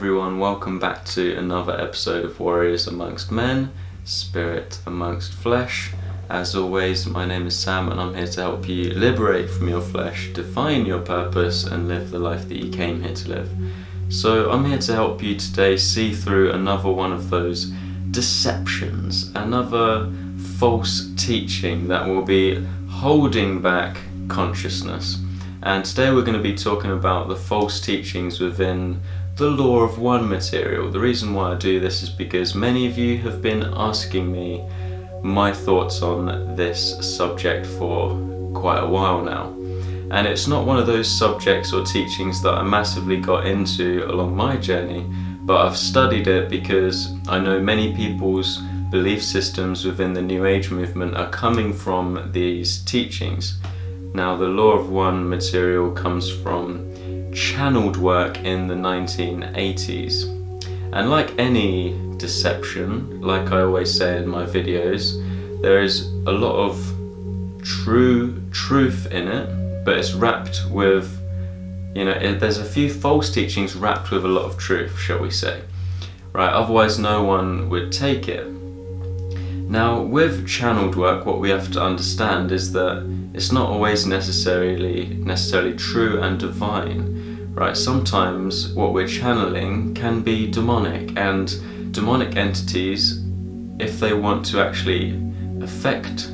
everyone, welcome back to another episode of Warriors Amongst Men, Spirit Amongst Flesh. As always, my name is Sam and I'm here to help you liberate from your flesh, define your purpose and live the life that you came here to live. So I'm here to help you today see through another one of those deceptions, another false teaching that will be holding back consciousness. And today we're going to be talking about the false teachings within the Law of One material. The reason why I do this is because many of you have been asking me my thoughts on this subject for quite a while now. And it's not one of those subjects or teachings that I massively got into along my journey, but I've studied it because I know many people's belief systems within the New Age movement are coming from these teachings. Now, the Law of One material comes from channeled work in the 1980s. And like any deception, like I always say in my videos, there is a lot of truth in it, but it's wrapped with, there's a few false teachings wrapped with a lot of truth, shall we say. Right, otherwise no one would take it. Now, with channeled work, what we have to understand is that it's not always necessarily true and divine, right? Sometimes what we're channeling can be demonic, and demonic entities, if they want to actually affect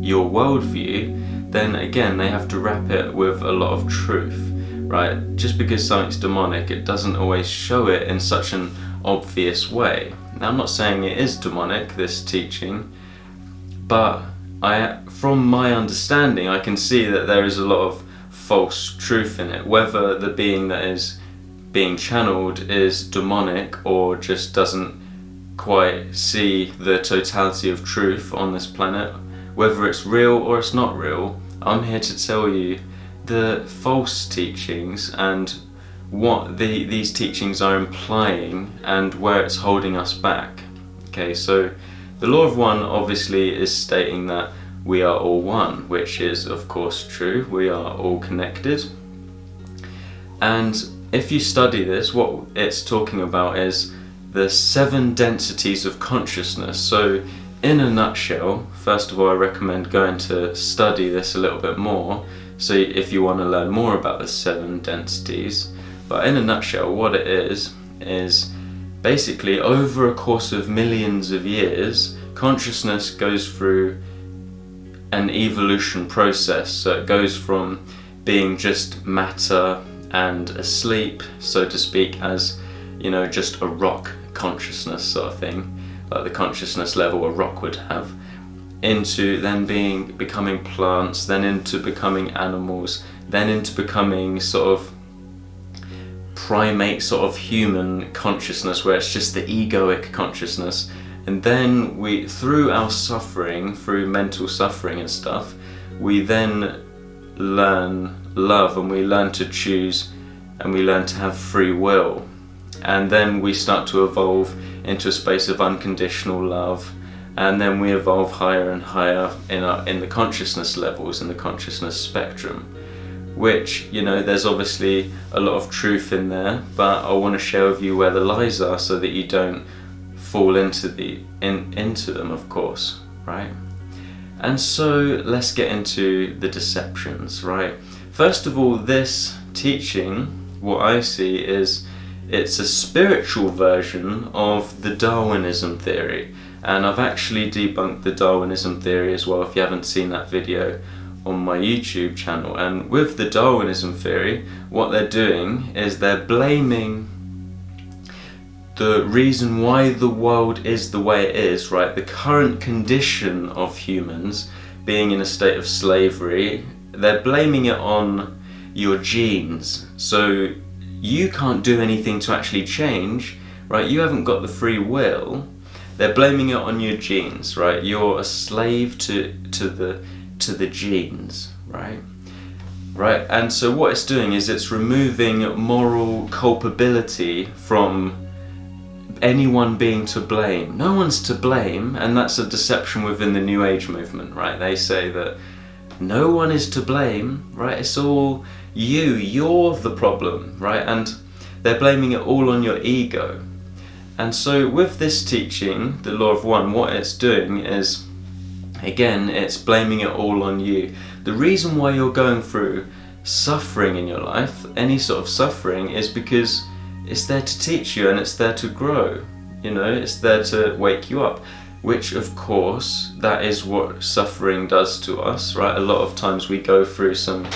your worldview, then again they have to wrap it with a lot of truth, right? Just because something's demonic, it doesn't always show it in such an obvious way. Now, I'm not saying it is demonic, this teaching, but from my understanding, I can see that there is a lot of false truth in it. Whether the being that is being channeled is demonic or just doesn't quite see the totality of truth on this planet, whether it's real or it's not real, I'm here to tell you the false teachings and what these teachings are implying and where it's holding us back. Okay, so the Law of One obviously is stating that we are all one, which is of course true. We are all connected. And if you study this, what it's talking about is the 7 densities of consciousness. So in a nutshell, first of all, I recommend going to study this a little bit more, so if you want to learn more about the 7 densities. But in a nutshell, what it is basically over a course of millions of years, consciousness goes through an evolution process. So it goes from being just matter and asleep, so to speak, as just a rock consciousness sort of thing, like the consciousness level a rock would have, into then becoming plants, then into becoming animals, then into becoming sort of primate, sort of human consciousness, where it's just the egoic consciousness. And then we, through our suffering, through mental suffering and stuff, we then learn love, and we learn to choose, and we learn to have free will. And then we start to evolve into a space of unconditional love, and then we evolve higher and higher in the consciousness levels, in the consciousness spectrum, which, there's obviously a lot of truth in there, but I want to share with you where the lies are so that you don't fall into them, of course, right? And so let's get into the deceptions, right? First of all, this teaching, what I see is it's a spiritual version of the Darwinism theory. And I've actually debunked the Darwinism theory as well, if you haven't seen that video on my YouTube channel. And with the Darwinism theory, what they're doing is they're blaming the reason why the world is the way it is, right? The current condition of humans being in a state of slavery, they're blaming it on your genes. So you can't do anything to actually change, right? You haven't got the free will. They're blaming it on your genes, right? You're a slave to the genes, right? Right, and so what it's doing is it's removing moral culpability from anyone being to blame. No one's to blame, and that's a deception within the New Age movement, right? They say that no one is to blame, right? It's all you're the problem, right? And they're blaming it all on your ego. And so with this teaching, the law of one, what it's doing is, again, it's blaming it all on you. The reason why you're going through suffering in your life, any sort of suffering, is because it's there to teach you and it's there to grow. It's there to wake you up, which of course, that is what suffering does to us, right? A lot of times we go through some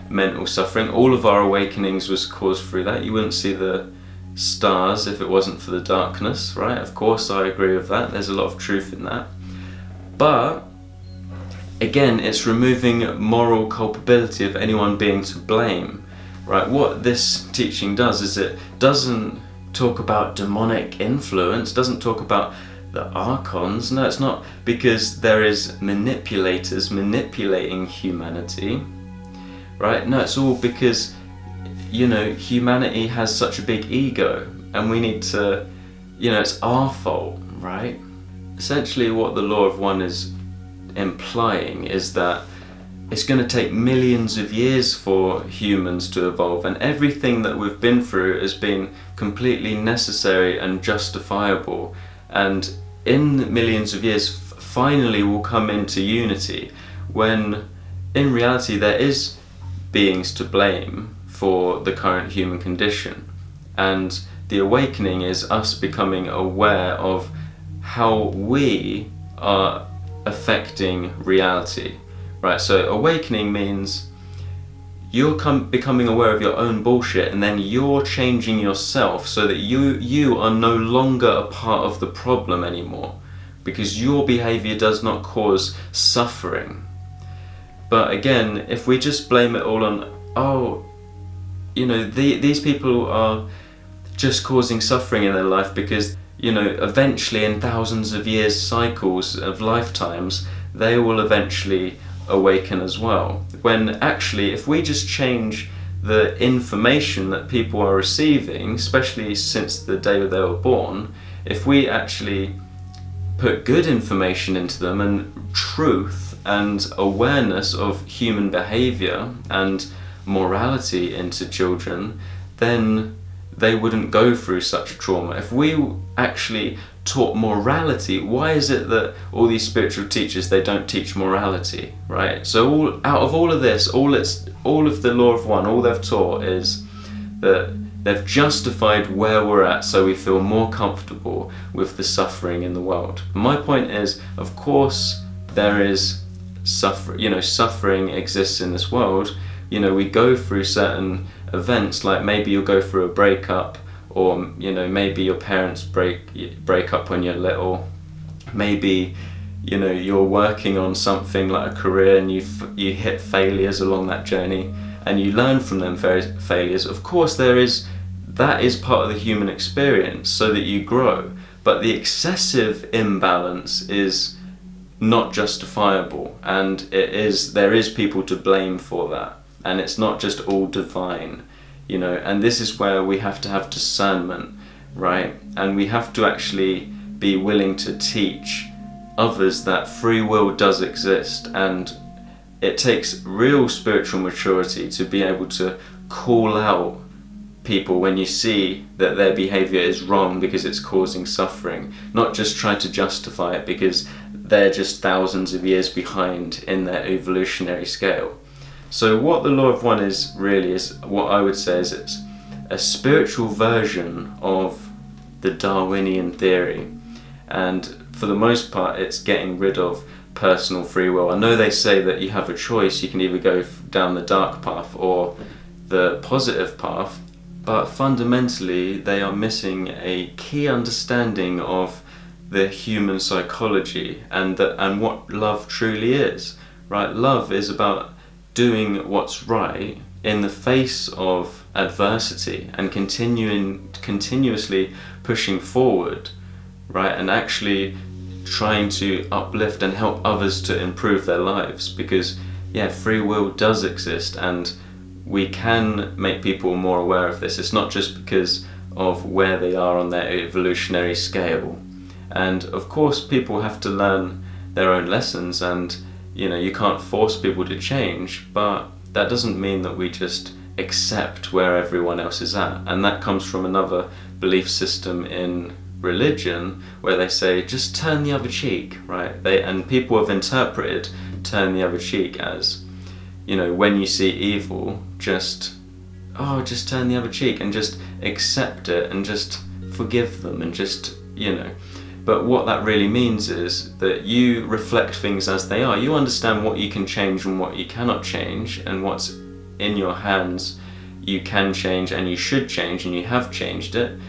mental suffering. All of our awakenings was caused through that. You wouldn't see the stars if it wasn't for the darkness, right? Of course, I agree with that. There's a lot of truth in that. But again, it's removing moral culpability of anyone being to blame, right? What this teaching does is it doesn't talk about demonic influence, doesn't talk about the archons. No, it's not, because there is manipulators manipulating humanity, right? No, it's all because, humanity has such a big ego and we need to, it's our fault, right? Essentially what the law of one is implying is that it's going to take millions of years for humans to evolve, and everything that we've been through has been completely necessary and justifiable, and in millions of years finally we'll come into unity, when in reality there is beings to blame for the current human condition. And the awakening is us becoming aware of how we are affecting reality, right? So awakening means you're becoming aware of your own bullshit, and then you're changing yourself so that you are no longer a part of the problem anymore, because your behavior does not cause suffering. But again, if we just blame it all on, these people are just causing suffering in their life because, eventually in thousands of years cycles of lifetimes, they will eventually awaken as well. When actually, if we just change the information that people are receiving, especially since the day they were born, if we actually put good information into them and truth and awareness of human behavior and morality into children, then they wouldn't go through such trauma. If we actually taught morality, why is it that all these spiritual teachers, they don't teach morality, right? So out of all of this, all of the law of one, all they've taught is that they've justified where we're at so we feel more comfortable with the suffering in the world. My point is, of course there is suffering exists in this world. We go through certain events, like maybe you'll go through a breakup, or maybe your parents break up when you're little. Maybe you're working on something like a career and you hit failures along that journey, and you learn from them failures. Of course that is part of the human experience, so that you grow. But the excessive imbalance is not justifiable, and there is people to blame for that, and it's not just all divine, and this is where we have to have discernment, right? And we have to actually be willing to teach others that free will does exist, and it takes real spiritual maturity to be able to call out people when you see that their behavior is wrong because it's causing suffering, not just try to justify it because they're just thousands of years behind in their evolutionary scale. So what the law of one is really is, what I would say is, it's a spiritual version of the Darwinian theory, and for the most part it's getting rid of personal free will. I know they say that you have a choice, you can either go down the dark path or the positive path, but fundamentally they are missing a key understanding of the human psychology and what love truly is, right? Love is about doing what's right in the face of adversity and continuously pushing forward, right? And actually trying to uplift and help others to improve their lives, because free will does exist, and we can make people more aware of this. It's not just because of where they are on their evolutionary scale. And of course people have to learn their own lessons, and you can't force people to change, but that doesn't mean that we just accept where everyone else is at. And that comes from another belief system in religion where they say just turn the other cheek, right? And people have interpreted turn the other cheek as, when you see evil, just turn the other cheek and just accept it and just forgive them and just, But what that really means is that you reflect things as they are. You understand what you can change and what you cannot change, and what's in your hands you can change and you should change, and you have changed it.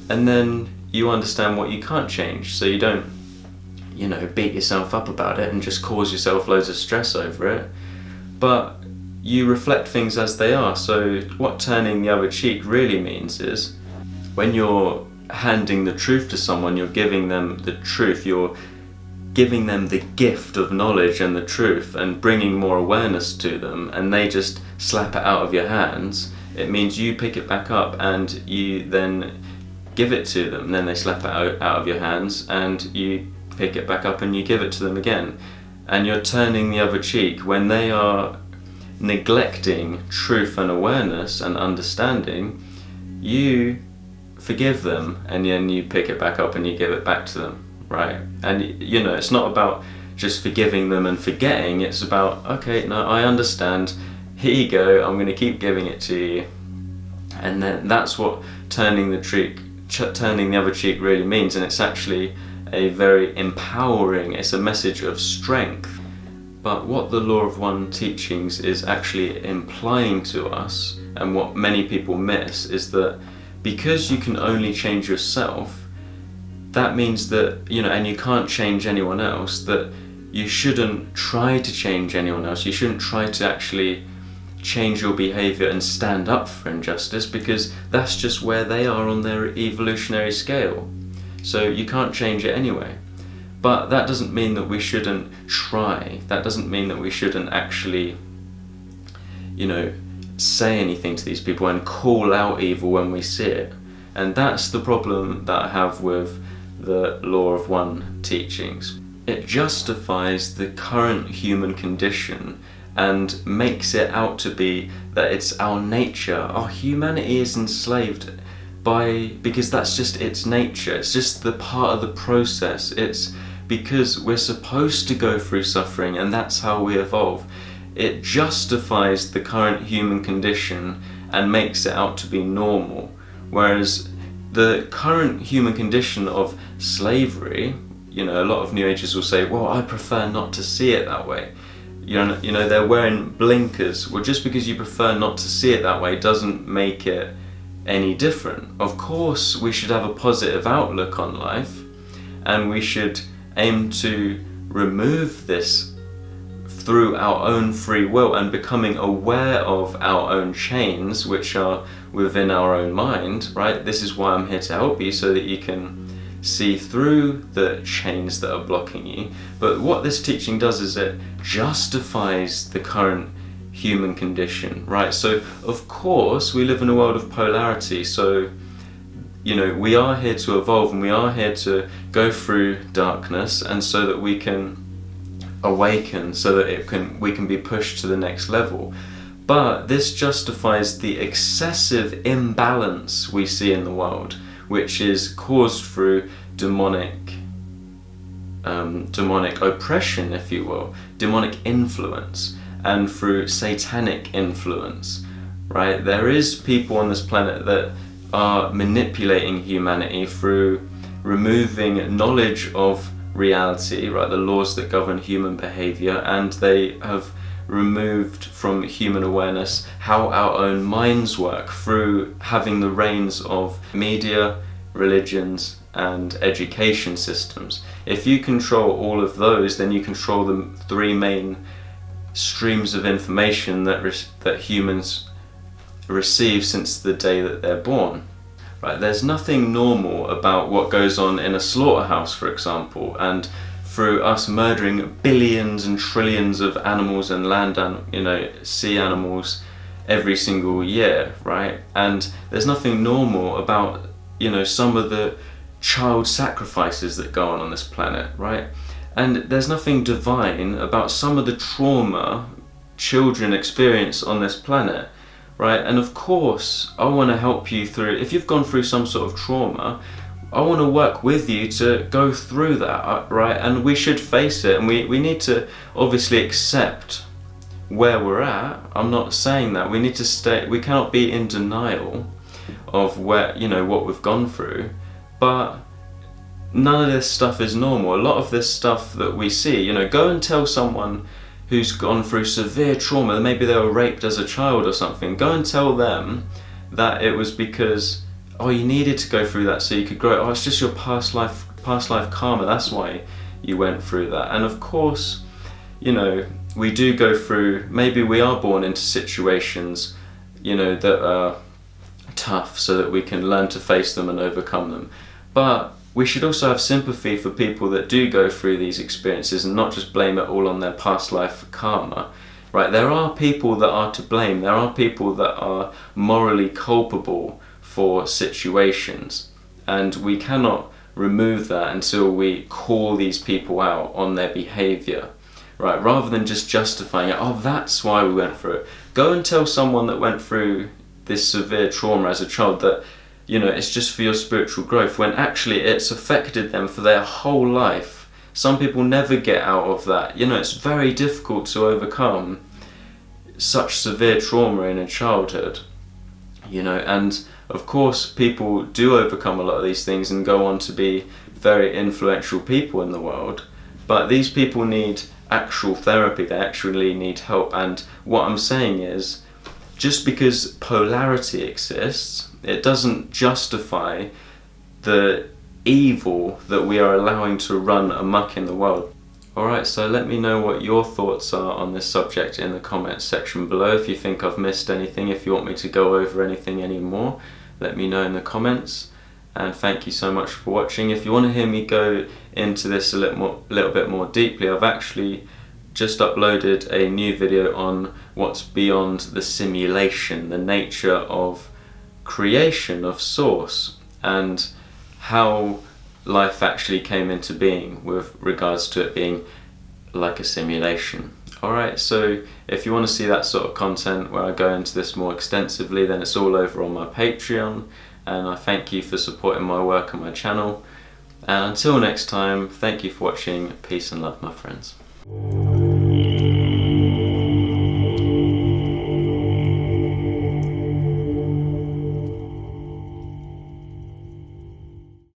And then you understand what you can't change, so you don't, beat yourself up about it and just cause yourself loads of stress over it. But you reflect things as they are. So what turning the other cheek really means is when you're handing the truth to someone, you're giving them the truth, you're giving them the gift of knowledge and the truth and bringing more awareness to them, and they just slap it out of your hands. It means you pick it back up and you then give it to them, and then they slap it out of your hands and you pick it back up and you give it to them again. And you're turning the other cheek when they are neglecting truth and awareness and understanding. You forgive them and then you pick it back up and you give it back to them, right? And it's not about just forgiving them and forgetting. It's about, okay, no, I understand, here you go, I'm going to keep giving it to you. And then that's what turning the other cheek really means. And it's actually a very empowering, it's a message of strength. But what the Law of One teachings is actually implying to us, and what many people miss, is that because you can only change yourself, that means that, and you can't change anyone else, that you shouldn't try to change anyone else. You shouldn't try to actually change your behavior and stand up for injustice, because that's just where they are on their evolutionary scale. So you can't change it anyway. But that doesn't mean that we shouldn't try. That doesn't mean that we shouldn't actually, say anything to these people and call out evil when we see it. And that's the problem that I have with the Law of One teachings. It justifies the current human condition and makes it out to be that it's our nature. Our humanity is enslaved because that's just its nature. It's just the part of the process. It's because we're supposed to go through suffering, and that's how we evolve. It justifies the current human condition and makes it out to be normal. Whereas the current human condition of slavery, a lot of New Agers will say, well, I prefer not to see it that way. They're wearing blinkers. Well, just because you prefer not to see it that way doesn't make it any different. Of course, we should have a positive outlook on life, and we should aim to remove this through our own free will and becoming aware of our own chains, which are within our own mind, right? This is why I'm here to help you, so that you can see through the chains that are blocking you. But what this teaching does is it justifies the current human condition, right? So of course we live in a world of polarity, so we are here to evolve, and we are here to go through darkness, and so that we can awaken, so that we can be pushed to the next level. But this justifies the excessive imbalance we see in the world, which is caused through demonic oppression, if you will, demonic influence, and through satanic influence, right? There is people on this planet that are manipulating humanity through removing knowledge of reality, right, the laws that govern human behavior, and they have removed from human awareness how our own minds work through having the reins of media, religions, and education systems. If you control all of those, then you control the three main streams of information that humans receive since the day that they're born. Right? There's nothing normal about what goes on in a slaughterhouse, for example, and through us murdering billions and trillions of animals and sea animals every single year, right? And there's nothing normal about, some of the child sacrifices that go on this planet, right? And there's nothing divine about some of the trauma children experience on this planet. right? And of course, I want to help you through, if you've gone through some sort of trauma, I want to work with you to go through that, right? And we should face it, and we need to obviously accept where we're at. I'm not saying that. We need to stay, we cannot be in denial of where, you know, what we've gone through, but none of this stuff is normal. A lot of this stuff that we see, you know, go and tell someone who's gone through severe trauma, maybe they were raped as a child or something, go and tell them that it was because, oh, you needed to go through that so you could grow. Oh, it's just your past life karma, that's why you went through that. And of course, you know, we do go through, maybe we are born into situations, you know, that are tough so that we can learn to face them and overcome them. But we should also have sympathy for people that do go through these experiences and not just blame it all on their past life karma, right? There are people that are to blame. There are people that are morally culpable for situations, and we cannot remove that until we call these people out on their behavior, right? Rather than just justifying it, oh, that's why we went through it. Go and tell someone that went through this severe trauma as a child that, you know, it's just for your spiritual growth, when actually it's affected them for their whole life. Some people never get out of that. You know, it's very difficult to overcome such severe trauma in a childhood, you know, and of course people do overcome a lot of these things and go on to be very influential people in the world, but these people need actual therapy, they actually need help. And what I'm saying is, just because polarity exists, it doesn't justify the evil that we are allowing to run amok in the world. Alright, so let me know what your thoughts are on this subject in the comments section below. If you think I've missed anything, if you want me to go over anything anymore, let me know in the comments. And thank you so much for watching. If you want to hear me go into this a little bit more deeply, I've actually just uploaded a new video on what's beyond the simulation, the nature of creation, of source, and how life actually came into being with regards to it being like a simulation. Alright, so if you want to see that sort of content where I go into this more extensively, then it's all over on my Patreon, and I thank you for supporting my work and my channel. And until next time, thank you for watching. Peace and love, my friends.